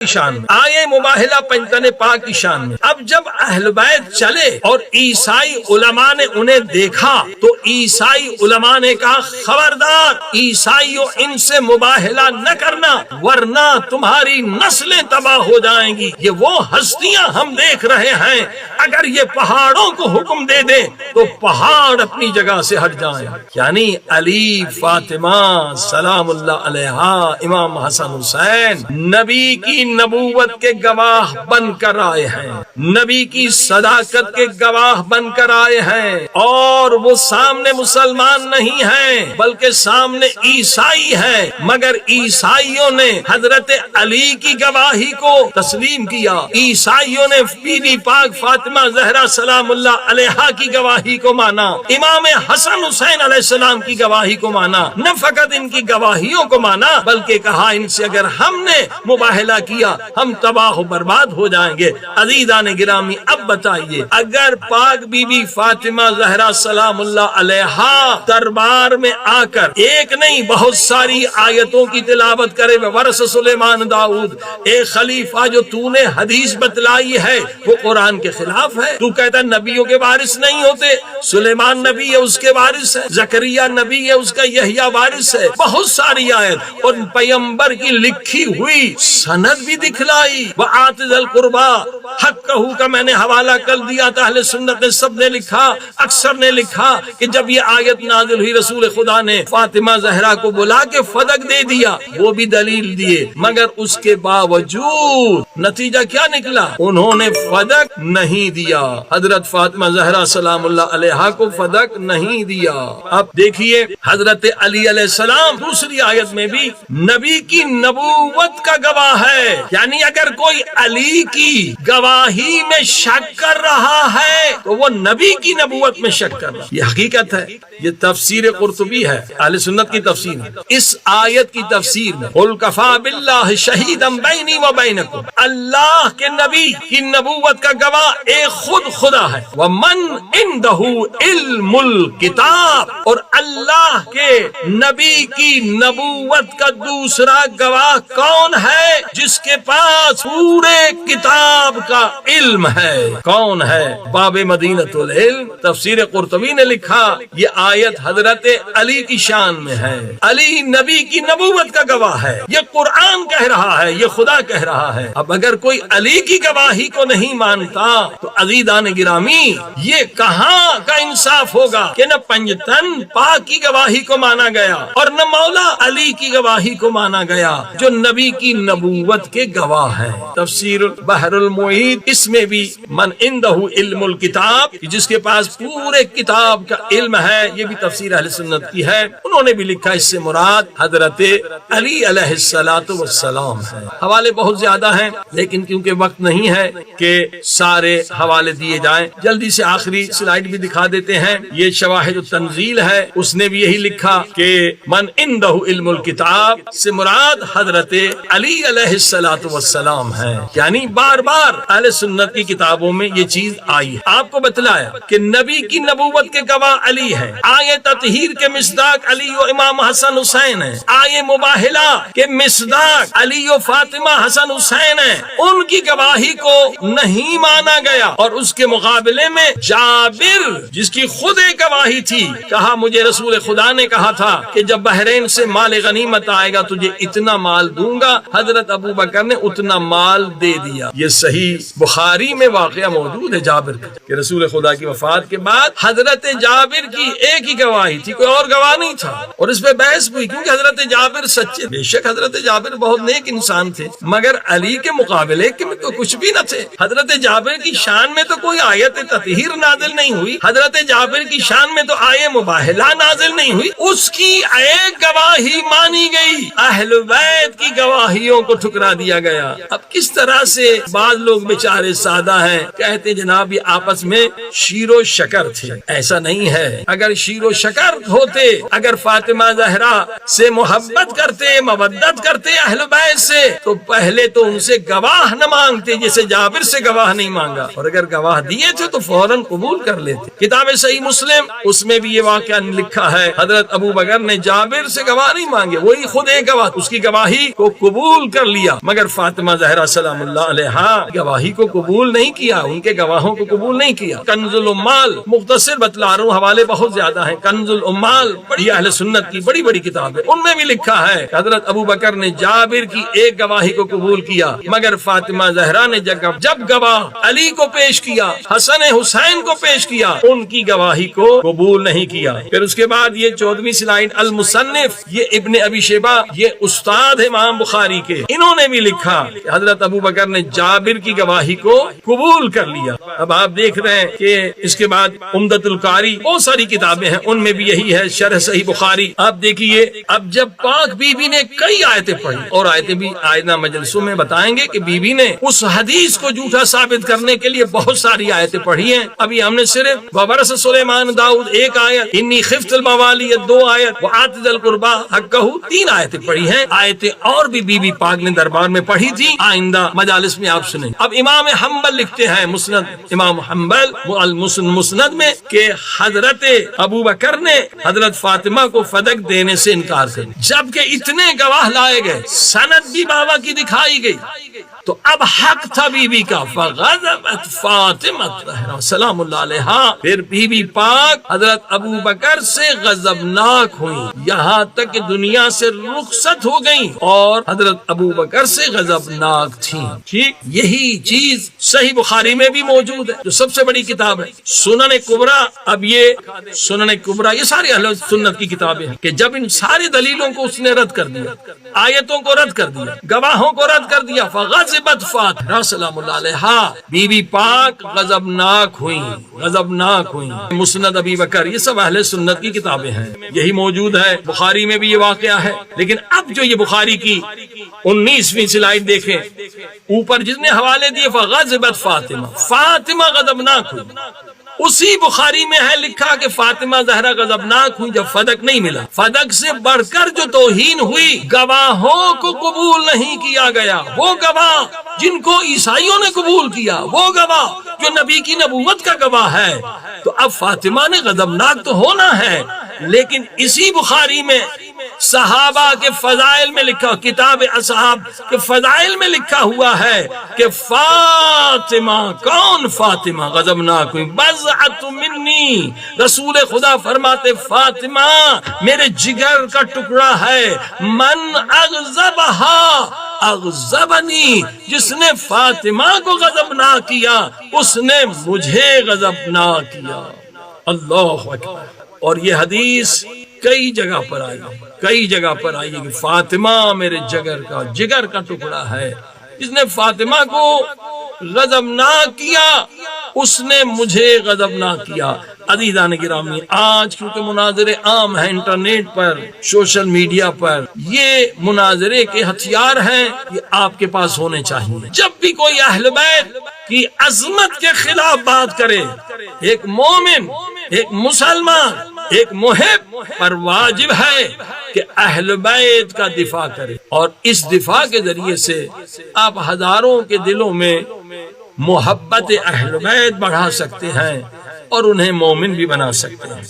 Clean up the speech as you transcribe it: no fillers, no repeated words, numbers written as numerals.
شان میں، آئے مباہلہ پنجتن پاک کی شان میں۔ اب جب اہل بیت چلے اور عیسائی علماء نے انہیں دیکھا تو عیسائی علماء نے کہا خبردار عیسائیوں ان سے مباہلہ نہ کرنا ورنہ تمہاری نسلیں تباہ ہو جائیں گی۔ یہ وہ ہستیاں ہم دیکھ رہے ہیں، اگر یہ پہاڑوں کو حکم دے دیں تو پہاڑ اپنی جگہ سے ہٹ جائیں۔ یعنی علی، فاطمہ سلام اللہ علیہا، امام حسن حسین نبی کی نبوت کے گواہ بن کر آئے ہیں، نبی کی صداقت کے گواہ بن کر آئے ہیں، اور وہ سامنے مسلمان نہیں ہیں بلکہ سامنے عیسائی ہیں، مگر عیسائیوں نے حضرت علی کی گواہی کو تسلیم کیا، عیسائیوں نے بی بی پاک فاطمہ زہرا سلام اللہ علیہا کی گواہی کو مانا، امام حسن حسین علیہ السلام کی گواہی کو مانا، نہ فقط ان کی گواہیوں کو مانا بلکہ کہا ان سے اگر ہم نے مباہلہ کیا ہم تباہ و برباد ہو جائیں گے۔ عزیزان گرامی اب بتائیے اگر پاک بی بی فاطمہ زہرا سلام اللہ علیہا دربار میں آ کر ایک نہیں بہت ساری آیتوں کی تلاوت کرے، ورث سلیمان داؤد، ایک خلیفہ جو تو نے حدیث بتلائی ہے وہ قرآن کے خلاف ہے، تو کہتا نبیوں کے وارث نہیں ہوتے، سلیمان نبی ہے اس کے وارث ہے، زکریا نبی ہے اس کا یحییٰ وارث ہے، بہت ساری آیت اور پیغمبر کی لکھی ہوئی سند بھی دکھلائی، وآت ذی القربی حقہ کا میں نے حوالہ کر دیا تھا، اہل سنت نے سب نے لکھا، اکثر نے لکھا کہ جب یہ آیت نازل ہوئی رسول خدا نے فاطمہ زہرا کو بلا کے فدق دے دیا، وہ بھی دلیل دیے، مگر اس کے باوجود نتیجہ کیا نکلا؟ انہوں نے فدق نہیں دیا، حضرت فاطمہ زہرا سلام اللہ علیہا کو فدق نہیں دیا۔ اب دیکھیے حضرت علی علیہ السلام دوسری آیت میں بھی نبی کی نبوت کا گواہ ہے، یعنی اگر کوئی علی کی گواہی میں شک کر رہا ہے تو وہ نبی کی نبوت میں شک کر رہا ہے، یہ حقیقت ہے، یہ تفسیر قرطبی ہے، اہل سنت کی تفسیر ہے۔ اس آیت کی تفسیر میں قل کفی باللہ شہیدا بینی و بینکم، اللہ کے نبی کی نبوت کا گواہ ایک خود خدا ہے، ومن عندہ علم الکتاب، اور اللہ کے نبی کی نبوت کا دوسرا گواہ کون ہے؟ جس کے پاس پورے کتاب کا علم ہے، کون ہے؟ باب مدینۃ العلم تفسیر قرطبی نے لکھا یہ آیت حضرت علی کی شان میں ہے، علی نبی کی نبوت کا گواہ ہے، یہ قرآن کہہ رہا ہے، یہ خدا کہہ رہا ہے۔ اب اگر کوئی علی کی گواہی کو نہیں مانتا تو عزیزان گرامی یہ کہاں کا انصاف ہوگا کہ نہ پنجتن پاک کی گواہی کو مانا گیا اور نہ مولا علی کی گواہی کو مانا گیا جو نبی کی نبوت کے گواہ ہیں۔ تفسیر بحر المحیط اس میں بھی من عنده علم الکتاب، جس کے پاس پورے کتاب کا علم ہے، یہ بھی تفسیر اہل سنت کی ہے، انہوں نے بھی لکھا اس سے مراد حضرت علی علیہ السلام ہے۔ حوالے بہت زیادہ ہیں لیکن کیونکہ وقت نہیں ہے کہ سارے حوالے دیے جائیں، جلدی سے آخری سلائیڈ بھی دکھا دیتے ہیں۔ یہ شواہد التنزیل ہے، اس نے بھی یہی لکھا کہ من عنده علم الکتاب سے مراد حضرت علی علیہ السلام ہے، یعنی بار بار اہل سنت کی کتابوں میں یہ چیز آئی ہے۔ آپ کو بتلایا کہ نبی کی نبوت کے گواہ علی ہے، آئے تطہیر کے مصداق علی و امام حسن حسین ہیں، آئے مباہلہ کے مصداق علی و فاطمہ حسن حسین ہیں، ان کی گواہی کو نہیں مانا گیا، اور اس کے مقابلے میں جابر جس کی خود ایک گواہی تھی، کہا مجھے رسول خدا نے کہا تھا کہ جب بحرین سے مال غنیمت آئے گا تجھے اتنا مال دوں گا، حضرت ابو بکر نے اتنا مال دے دیا۔ یہ صحیح بخاری میں واقعہ موجود ہے جابر کا کہ رسول خدا کی وفات کے بعد حضرت جابر کی ایک ہی گواہی تھی، کوئی اور گواہ نہیں تھا، اور اس پہ بحث ہوئی کیونکہ حضرت جابر سچے، بے شک حضرت جابر بہت نیک انسان تھے مگر علی کے مقابلے میں تو کچھ بھی نہ تھے۔ حضرت جابر کی شان میں تو کوئی آیت تطہیر نازل نہیں ہوئی، حضرت جابر کی شان میں تو آیے مباہلہ نازل نہیں ہوئی، اس کی ایک گواہی مانی گئی، اہل بیت کی گواہیوں کو ٹھکرا دیا گیا۔ اب کس طرح سے بعض لوگ بیچارے سادہ ہیں، کہتے جناب یہ آپس میں شیر و شکر تھے. ایسا نہیں ہے. اگر شیر و شکر ہوتے، اگر فاطمہ زہرا سے محبت کرتے، مودت کرتے اہل بیت سے، تو پہلے تو ان سے گواہ نہ مانگتے جیسے جابر سے گواہ نہیں مانگا، اور اگر گواہ دیے تھے تو فوراً قبول کر لیتے. کتاب صحیح مسلم اس میں بھی یہ واقعہ لکھا ہے، حضرت ابو بکر نے جابر سے گواہ نہیں مانگے، وہی خود ایک گواہ، اس کی گواہی کو قبول کر لیا، مگر فاطمہ زہرا سلام اللہ علیہا گواہی کو قبول نہیں کیا، ان کے گواہوں کو قبول نہیں کیا. کنز الامال مختصر بتلا رہا ہوں، حوالے بہت زیادہ ہیں. کنز الامال بڑی اہل سنت کی بڑی بڑی کتاب ہے، ان میں بھی لکھا ہے حضرت ابو بکر نے جابر کی ایک گواہی کو قبول کیا، مگر فاطمہ زہرا نے جب گواہ علی کو پیش کیا، حسن حسین کو پیش کیا، ان کی گواہی کو قبول نہیں کیا. پھر اس کے بعد یہ 14ویں سلائڈ المصنف، یہ ابن ابی شیبہ، یہ استاد امام بخاری کے، انہوں نے بھی لکھا کہ حضرت ابو بکر نے جابر کی گواہی کو قبول کر لیا. اب آپ دیکھ رہے ہیں کہ اس کے بعد عمدۃ القاری، بہت ساری کتابیں ہیں، ان میں بھی یہی ہے. شرح صحیح بخاری آپ دیکھیے. اب جب پاک بی بی نے کئی آیتیں پڑھی، اور آیتیں بھی آئندہ مجلسوں میں بتائیں گے کہ بی بی نے اس حدیث کو جھوٹا ثابت کرنے کے لیے بہت ساری آیتیں پڑھی ہیں. ابھی ہم نے صرف وورث سلیمان داؤد ایک آیت، انی خفت الموالی 2 آیت، وآت ذی القربى حقہ 3 آیتیں پڑھی ہیں. آیتیں اور بھی بی بی پاک نے دربار میں پڑھی تھی، آئندہ مجالس میں آپ سنیں. اب امام حنبل لکھتے ہیں، مسند امام حنبل مسند میں، کہ حضرت ابو بکر نے حضرت فاطمہ کو فدق دینے سے انکار کر دیا، جبکہ اتنے گواہ لائے گئے، سند بھی بابا کی دکھائی گئی. تو اب حق تھا بی بی کا. فغضبت فاطمہ سلام اللہ علیہا، پھر بی بی پاک حضرت ابو بکر سے غضبناک ہوئی، یہاں تک کہ دنیا سے رخصت ہو گئیں اور حضرت ابو بکر سے غضبناک تھیں. ٹھیک یہی چیز صحیح بخاری میں بھی موجود ہے، جو سب سے بڑی کتاب ہے. سنن کبریٰ، اب یہ سنن کبریٰ یہ ساری اہل سنت کی کتابیں ہیں، کہ جب ان ساری دلیلوں کو اس نے رد کر دیا، آیتوں کو رد کر دیا، گواہوں کو رد کر دیا، فغضبت فاطمہ سلام اللہ علیہا، بی بی پاک غضبناک ہوئی، غضبناک ہوئی. مسند ابی بکر، یہ سب اہل سنت کی کتابیں ہیں، یہی موجود ہے. بخاری میں بھی یہ واقعہ ہے. لیکن اب جو یہ بخاری کی 19ویں سلائڈ دیکھیں، اوپر جس نے حوالے دیے، فغضبت فاطمہ، فاطمہ غضبناک ہوئی. اسی بخاری میں ہے لکھا کہ فاطمہ زہرا غضبناک ہوئی جب فدق نہیں ملا. فدق سے بڑھ کر جو توہین ہوئی، گواہوں کو قبول نہیں کیا گیا. وہ گواہ جن کو عیسائیوں نے قبول کیا، وہ گواہ جو نبی کی نبوت کا گواہ ہے. تو اب فاطمہ نے غضبناک تو ہونا ہے، لیکن اسی بخاری میں صحابہ کے فضائل میں لکھا، کتاب اصحاب کے فضائل میں لکھا ہوا ہے کہ فاطمہ، کون فاطمہ غضبناک ہوئی، بضعۃ منی، رسول خدا فرماتے فاطمہ میرے جگر کا ٹکڑا ہے. من اغضبها اغضبنی، جس نے فاطمہ کو غضبناک کیا اس نے مجھے غضبناک کیا. اللہ اکبر. اور یہ حدیث کئی جگہ پر آئی، کئی جگہ پر آئی کہ فاطمہ میرے جگر کا ٹکڑا ہے. جس نے فاطمہ کو غضبناک کیا اس نے مجھے غضبناک کیا. عزیزان گرامی، آج کیونکہ مناظرے عام ہیں انٹرنیٹ پر، سوشل میڈیا پر، یہ مناظرے کے ہتھیار ہیں، یہ آپ کے پاس ہونے چاہیے. جب بھی کوئی اہل بیت کی عظمت کے خلاف بات کرے، ایک مومن، ایک مسلمان، ایک محب پر واجب ہے کہ اہل بیت کا دفاع کرے، اور اس دفاع کے ذریعے سے آپ ہزاروں کے دلوں میں محبت اہل بیت بڑھا سکتے ہیں اور انہیں مومن بھی بنا سکتے ہیں.